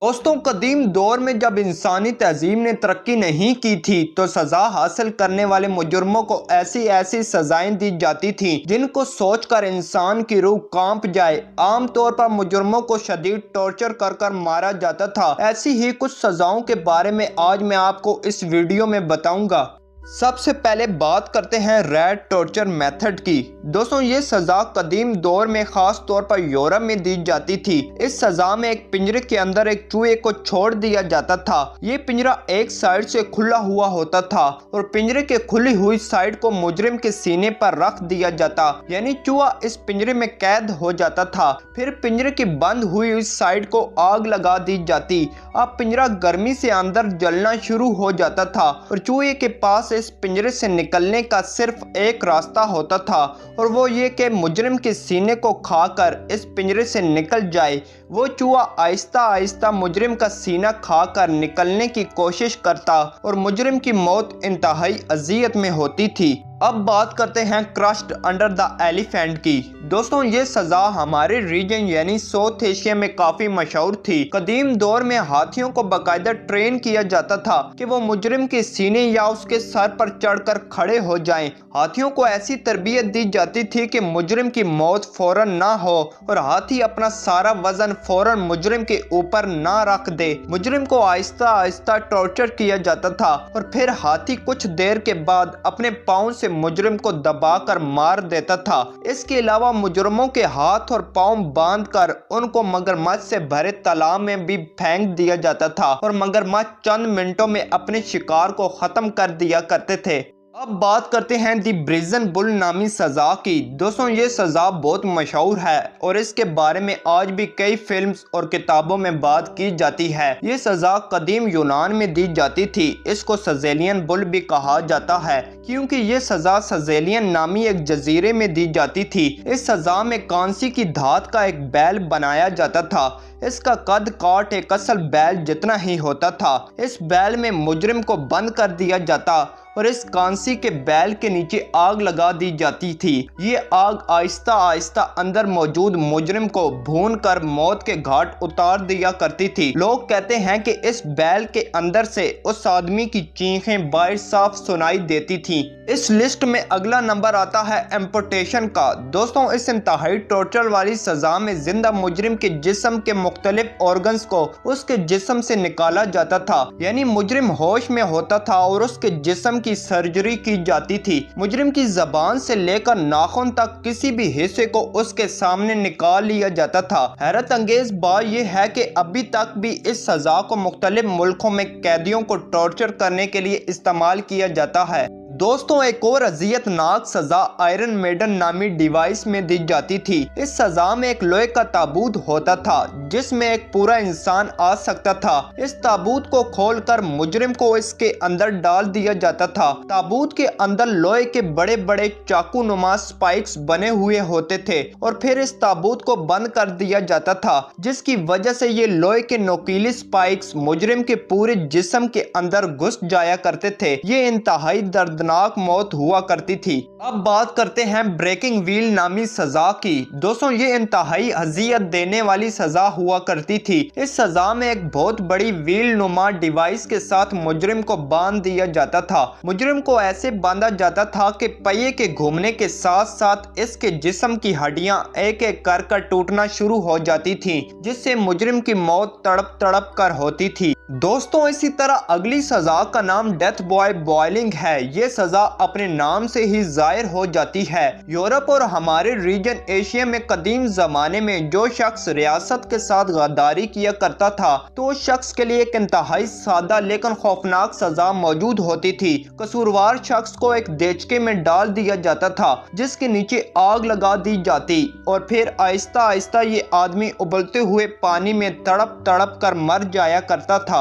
दोस्तों, कदीम दौर में जब इंसानी तहजीब ने तरक्की नहीं की थी तो सजा हासिल करने वाले मुजरमों को ऐसी ऐसी सजाएं दी जाती थीं जिनको सोचकर इंसान की रूह कांप जाए। आम तौर पर मुजरमों को शदीद टॉर्चर कर कर मारा जाता था। ऐसी ही कुछ सजाओं के बारे में आज मैं आपको इस वीडियो में बताऊंगा। सबसे पहले बात करते हैं रैट टॉर्चर मेथड की। दोस्तों, ये सजा कदीम दौर में खास तौर पर यूरोप में दी जाती थी। इस सजा में एक पिंजरे के अंदर एक चूहे को छोड़ दिया जाता था। ये पिंजरा एक साइड से खुला हुआ होता था और पिंजरे के खुली हुई साइड को मुजरिम के सीने पर रख दिया जाता, यानी चूहा इस पिंजरे में कैद हो जाता था। फिर पिंजरे की बंद हुई इस साइड को आग लगा दी जाती। अब पिंजरा गर्मी से अंदर जलना शुरू हो जाता था और चूहे के पास इस पिंजरे से निकलने का सिर्फ एक रास्ता होता था और वो ये कि मुजरिम के सीने को खाकर इस पिंजरे से निकल जाए। वो चूहा आहिस्ता आहिस्ता मुजरिम का सीना खाकर निकलने की कोशिश करता और मुजरिम की मौत इंतहाई अजियत में होती थी। अब बात करते हैं क्रश्ड अंडर द एलिफेंट की। दोस्तों, ये सजा हमारे रीजन यानी साउथ एशिया में काफी मशहूर थी। कदीम दौर में हाथियों को बाकायदा ट्रेन किया जाता था कि वो मुजरिम के सीने या उसके सर पर चढ़कर खड़े हो जाएं। हाथियों को ऐसी तरबियत दी जाती थी कि मुजरिम की मौत फौरन ना हो और हाथी अपना सारा वजन फौरन मुजरिम के ऊपर ना रख दे। मुजरिम को आहिस्ता आहिस्ता टॉर्चर किया जाता था और फिर हाथी कुछ देर के बाद अपने पाँव से मुजरिम को दबाकर मार देता था। इसके अलावा मुजरिमों के हाथ और पाँव बांधकर उनको मगरमच्छ से भरे तालाब में भी फेंक दिया जाता था और मगरमच्छ चंद मिनटों में अपने शिकार को खत्म कर दिया करते थे। अब बात करते हैं दी ब्रिजन बुल नामी सजा की। दोस्तों, ये सजा बहुत मशहूर है और इसके बारे में आज भी कई फिल्म्स और किताबों में बात की जाती है। ये सजा कदीम यूनान में दी जाती थी। इसको सजेलियन बुल भी कहा जाता है क्योंकि ये सजा सजेलियन नामी एक जजीरे में दी जाती थी। इस सजा में कांसी की धात का एक बैल बनाया जाता था। इसका कद काट एक असल बैल जितना ही होता था। इस बैल में मुजरिम को बंद कर दिया जाता और इस कांसी के बैल के नीचे आग लगा दी जाती थी। ये आग आहिस्ता आहिस्ता अंदर मौजूद मुजरिम को भून कर मौत के घाट उतार दिया करती थी। लोग कहते हैं कि इस बैल के अंदर से उस आदमी की चीखें बाहर साफ सुनाई देती थीं। इस लिस्ट में अगला नंबर आता है एम्पुटेशन का। दोस्तों, इस इंतहाई टॉर्चर वाली सजा में जिंदा मुजरिम के जिस्म के मुख्तलिफ ऑर्गन्स को उसके जिस्म से निकाला जाता था, यानी मुजरिम होश में होता था और उसके जिस्म की सर्जरी की जाती थी। मुजरिम की जबान से लेकर नाखून तक किसी भी हिस्से को उसके सामने निकाल लिया जाता था। हैरत अंगेज बात यह है कि अभी तक भी इस सजा को मुख्तलिफ मुल्कों में कैदियों को टॉर्चर करने के लिए इस्तेमाल किया जाता है। दोस्तों, एक और अजियतनाक सजा आयरन मेडन नामी डिवाइस में दी जाती थी। इस सजा में एक लोहे का ताबूत होता था जिसमें एक पूरा इंसान आ सकता था। इस ताबूत को खोलकर मुजरिम को इसके अंदर डाल दिया जाता था। ताबूत के अंदर लोहे के बड़े बड़े चाकू नुमा स्पाइक्स बने हुए होते थे और फिर इस ताबूत को बंद कर दिया जाता था, जिसकी वजह से ये लोहे के नोकीले स्पाइक्स मुजरिम के पूरे जिस्म के अंदर घुस जाया करते थे। ये इंतहाई दर्द मौत हुआ करती थी। अब बात करते हैं ब्रेकिंग व्हील नामी सजा की। दोस्तों, ये इंतहाई अजियत देने वाली सजा हुआ करती थी। इस सजा में एक बहुत बड़ी व्हील नुमा डिवाइस के साथ मुजरिम को बांध दिया जाता था। मुजरिम को ऐसे बांधा जाता था कि पहिए के घूमने के साथ साथ इसके जिस्म की हड्डियां एक एक कर टूटना शुरू हो जाती थी, जिससे मुजरिम की मौत तड़प तड़प कर होती थी। दोस्तों, इसी तरह अगली सजा का नाम डेथ बॉय बॉइलिंग है। ये सजा अपने नाम से ही जाहिर हो जाती है। यूरोप और हमारे रीजन एशिया में कदीम जमाने में जो शख्स रियासत के साथ गद्दारी किया करता था तो उस शख्स के लिए एक इंतहाई सादा लेकिन खौफनाक सजा मौजूद होती थी। कसूरवार शख्स को एक देचके में डाल दिया जाता था जिसके नीचे आग लगा दी जाती और फिर आहिस्ता आहिस्ता ये आदमी उबलते हुए पानी में तड़प तड़प कर मर जाया करता था।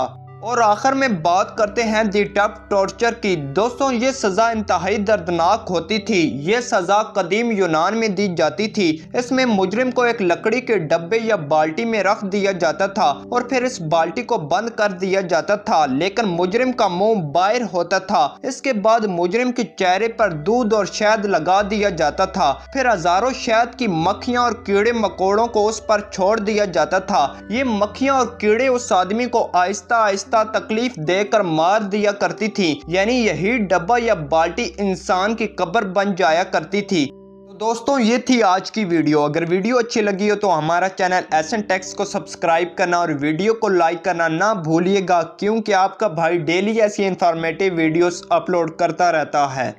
اور آخر میں بات کرتے ہیں دی ٹف ٹارچر کی۔ دوستوں یہ سزا انتہائی دردناک ہوتی تھی۔ یہ سزا قدیم یونان میں دی جاتی تھی۔ اس میں مجرم کو ایک لکڑی کے ڈبے یا بالٹی میں رکھ دیا جاتا تھا اور پھر اس بالٹی کو بند کر دیا جاتا تھا، لیکن مجرم کا منہ باہر ہوتا تھا۔ اس کے بعد مجرم کے چہرے پر دودھ اور شہد لگا دیا جاتا تھا، پھر ہزاروں شہد کی مکھیاں اور کیڑے مکوڑوں کو اس پر چھوڑ دیا جاتا تھا۔ یہ مکھیاں اور کیڑے اس آدمی کو آہستہ آہستہ تکلیف دے کر مار دیا کرتی تھی، یعنی یہی ڈبہ یا بالٹی انسان کی قبر بن جایا کرتی تھی۔ دوستوں یہ تھی آج کی ویڈیو۔ اگر ویڈیو اچھی لگی ہو تو ہمارا چینل ایسن ٹیکس کو سبسکرائب کرنا اور ویڈیو کو لائک کرنا نہ بھولیے گا، کیونکہ آپ کا بھائی ڈیلی ایسی انفارمیٹیو ویڈیوز اپلوڈ کرتا رہتا ہے۔